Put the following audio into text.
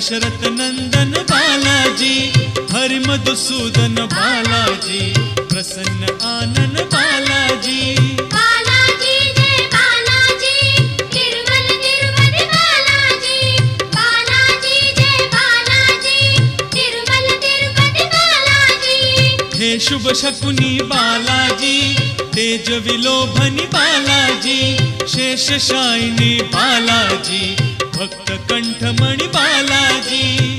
दशरथ नंदन बालाजी, हरि मधुसूदन बालाजी, प्रसन्न आनन बालाजी। बालाजी जय बालाजी, तिरुमल तिरुपति बालाजी। बालाजी जय बालाजी, तिरुमल तिरुपति बालाजी। हे शुभ शकुनी बालाजी, तेज विलोभनी बालाजी, शेष शायिनी बालाजी, भक्त कंठमणि बालाजी।